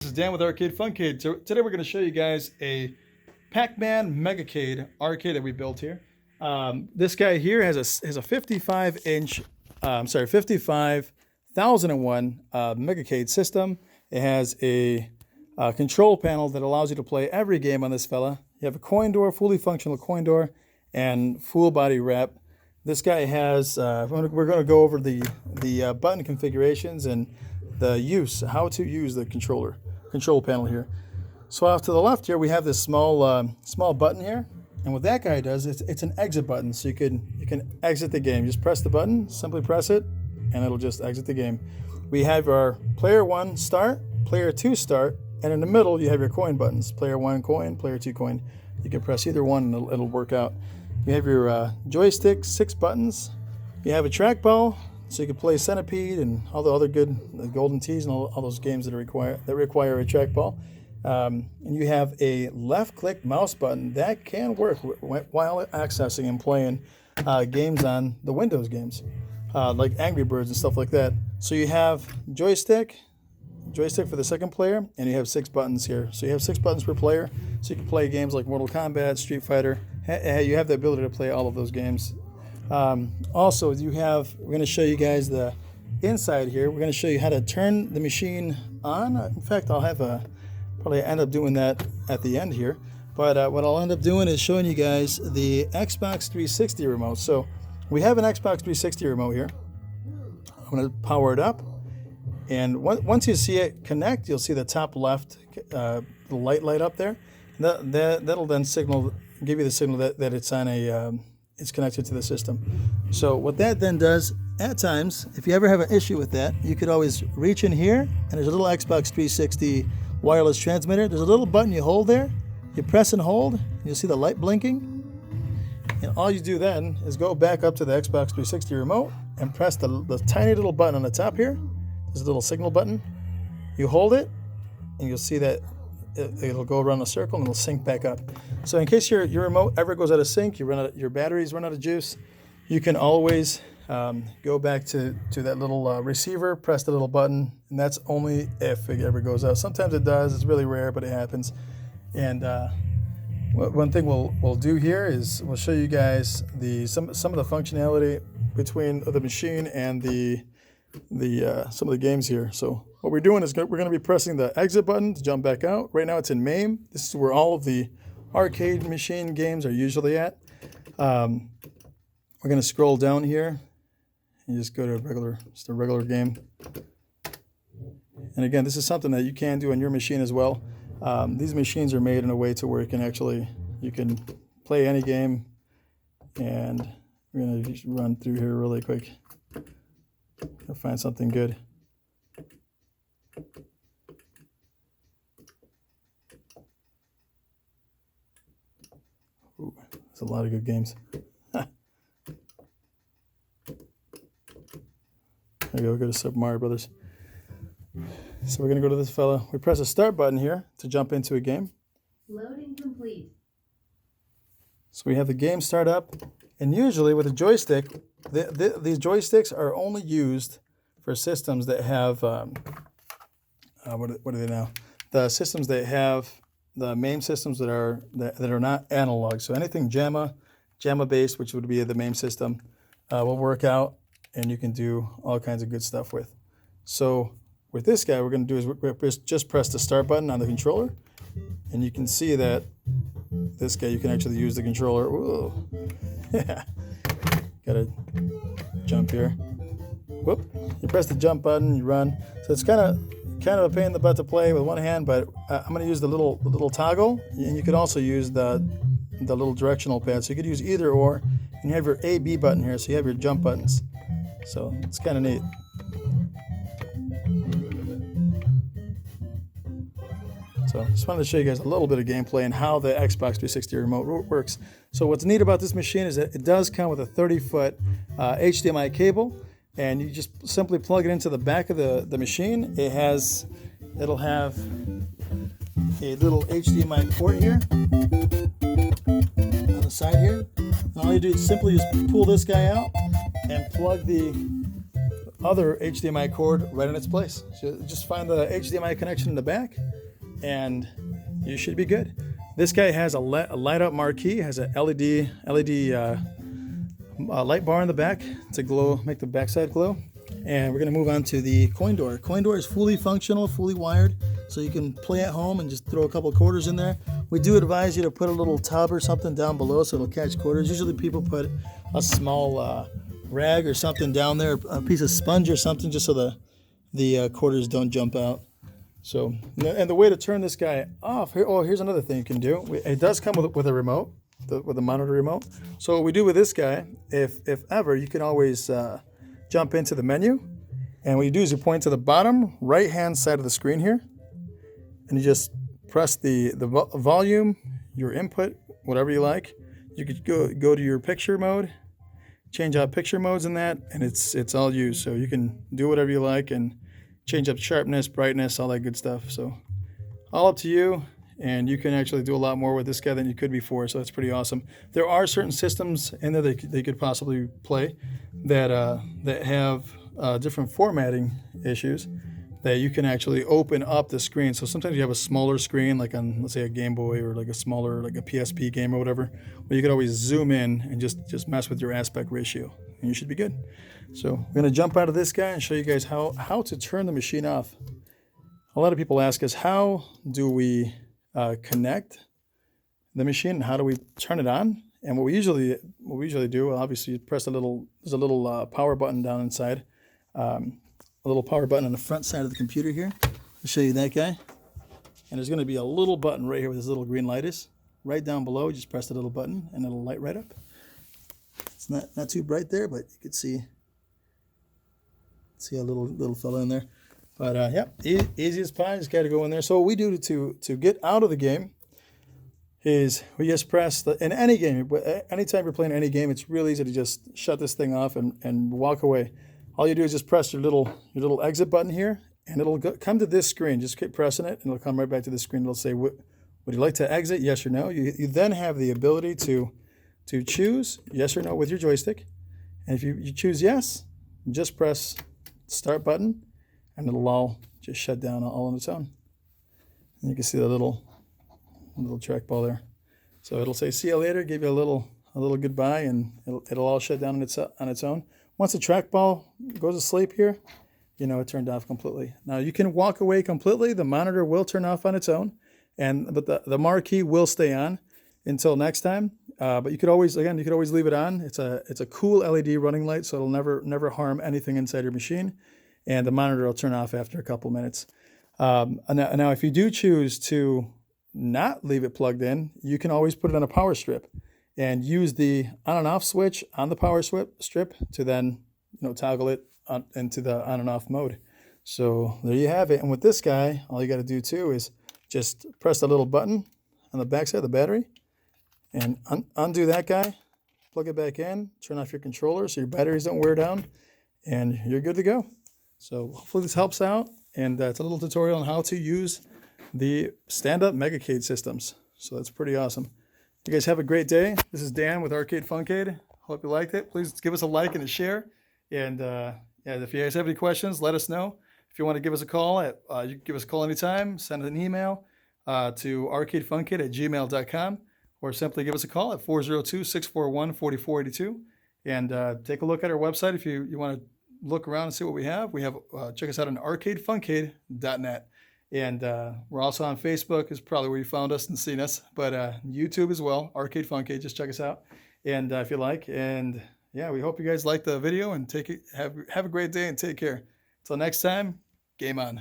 is Dan with Arcade Funcade. So today we're going to show you guys a Pacman Megacade arcade that we built here. This guy here has a 55-inch, 55,001 Megacade system. It has a control panel that allows you to play every game on this fella. You have a coin door, fully functional coin door, and full body wrap. This guy has, we're going to go over the button configurations and the how to use the control panel here. So off to the left here, we have this small button here. And what that guy does, it's an exit button. So you can exit the game. Just press the button, simply press it, and it'll just exit the game. We have our player 1 start, player 2 start, and in the middle you have your coin buttons. Player 1 coin, player 2 coin. You can press either one and it'll work out. You have your joystick, 6 buttons. You have a trackball, so you can play Centipede and all the other good Golden Tees and all those games that require a trackball. And you have a left-click mouse button that can work while accessing and playing games on the Windows games, like Angry Birds and stuff like that. So you have joystick for the second player, and you have 6 buttons here. So you have 6 buttons per player, so you can play games like Mortal Kombat, Street Fighter. You have the ability to play all of those games. Also, we're going to show you guys the inside here. We're going to show you how to turn the machine on. In fact, I'll have probably end up doing that at the end here. But what I'll end up doing is showing you guys the Xbox 360 remote. So we have an Xbox 360 remote here. I'm going to power it up. And once you see it connect, you'll see the top left the light up there. That'll then give you the signal that it's on it's connected to the system. So what that then does, at times, if you ever have an issue with that, you could always reach in here, and there's a little Xbox 360 wireless transmitter. There's a little button you hold there. You press and hold, and you'll see the light blinking. And all you do then is go back up to the Xbox 360 remote and press the tiny little button on the top here. There's a little signal button. You hold it, and you'll see that it'll go around a circle and it'll sync back up. So in case your remote ever goes out of sync, your batteries run out of juice, you can always go back to that little receiver, press the little button, and that's only if it ever goes out. Sometimes it does. It's really rare, but it happens. And one thing we'll do here is we'll show you guys some of the functionality between the machine and some of the games here. So what we're doing is we're going to be pressing the exit button to jump back out. Right now it's in MAME. This is where all of the arcade machine games are usually at. We're going to scroll down here and just go to a regular game. And again, this is something that you can do on your machine as well. These machines are made in a way to where you can play any game. And we're going to just run through here really quick. I'll find something good. Ooh, there's a lot of good games. There we go. We'll go to Super Mario Brothers. So we're going to go to this fella. We press the start button here to jump into a game. Loading complete. So we have the game start up. And usually with a joystick, these joysticks are only used for systems that have, what are they now? The systems that have the MAME systems that are not analog. So anything JAMA based, which would be the MAME system, will work out, and you can do all kinds of good stuff with. So with this guy, we're going to do is we're just press the start button on the controller, and you can see that this guy, you can actually use the controller. Whoa. Yeah. Gotta jump here. Whoop. You press the jump button, you run. So it's kind of a pain in the butt to play with one hand, but I'm going to use the little toggle, and you could also use the little directional pad. So you could use either or, and you have your A, B button here, so you have your jump buttons. So it's kind of neat. So just wanted to show you guys a little bit of gameplay and how the Xbox 360 remote works. So what's neat about this machine is that it does come with a 30-foot HDMI cable, and you just simply plug it into the back of the machine. It'll have a little HDMI port here on the side here. And all you do is simply just pull this guy out and plug the other HDMI cord right in its place. So just find the HDMI connection in the back, and you should be good. This guy has a light up marquee, has a LED light bar in the back to glow, make the backside glow. And we're gonna move on to the coin door. Coin door is fully functional, fully wired, so you can play at home and just throw a couple quarters in there. We do advise you to put a little tub or something down below so it'll catch quarters. Usually people put a small rag or something down there, a piece of sponge or something, just so the quarters don't jump out. So, and the way to turn this guy off, here's another thing you can do. It does come with a remote, with a monitor remote. So what we do with this guy, if ever, you can always jump into the menu, and what you do is you point to the bottom right hand side of the screen here, and you just press the volume, your input, whatever you like. You could go to your picture mode, change out picture modes in that, and it's all you. So you can do whatever you like and change up sharpness, brightness, all that good stuff. So all up to you, and you can actually do a lot more with this guy than you could before, so that's pretty awesome. There are certain systems in there that they could possibly play that have different formatting issues that you can actually open up the screen. So sometimes you have a smaller screen, like on, let's say, a Game Boy, or like a smaller, like a PSP game or whatever, where you could always zoom in and just mess with your aspect ratio, and you should be good. So we're gonna jump out of this guy and show you guys how to turn the machine off. A lot of people ask us, how do we connect the machine, and how do we turn it on? And what we usually do, well, obviously you press there's a little power button down inside, a little power button on the front side of the computer here. I'll show you that guy. And there's going to be a little button right here where this little green light is. Right down below, just press the little button and it'll light right up. It's not too bright there, but you can see a little fella in there. But yeah, easy as pie. Just got to go in there. So what we do to get out of the game is we just press in any game. Anytime you're playing any game, it's real easy to just shut this thing off and walk away. All you do is just press your little exit button here, and it'll come to this screen. Just keep pressing it, and it'll come right back to the screen. It'll say, would you like to exit, yes or no? You then have the ability to choose yes or no with your joystick. And if you choose yes, just press start button, and it'll all just shut down all on its own. And you can see the little trackball there. So it'll say see you later, give you a little goodbye, and it'll all shut down on its own. Once the trackball goes to sleep here, you know it turned off completely. Now you can walk away completely. The monitor will turn off on its own, but the marquee will stay on until next time. But you could always leave it on. It's a cool LED running light, so it'll never harm anything inside your machine, and the monitor will turn off after a couple minutes. Now if you do choose to not leave it plugged in, you can always put it on a power strip and use the on and off switch on the power strip to then toggle it into the on and off mode. So there you have it. And with this guy, all you got to do too is just press the little button on the back side of the battery and undo that guy, plug it back in, turn off your controller so your batteries don't wear down, and you're good to go. So hopefully this helps out, and it's a little tutorial on how to use the stand-up Megacade systems. So that's pretty awesome. You guys have a great day. This is Dan with Arcade Funkade. Hope you liked it. Please give us a like and a share. And yeah, if you guys have any questions, let us know. If you want to give us a call, you can give us a call anytime. Send an email to arcadefunkade@gmail.com, or simply give us a call at 402-641-4482. And take a look at our website if you want to look around and see what we have. Check us out on arcadefunkade.net. And we're also on Facebook, is probably where you found us and seen us, but YouTube as well, Arcade Funkade. Just check us out, and if you like. And yeah, we hope you guys like the video, and have a great day and take care. Till next time, game on.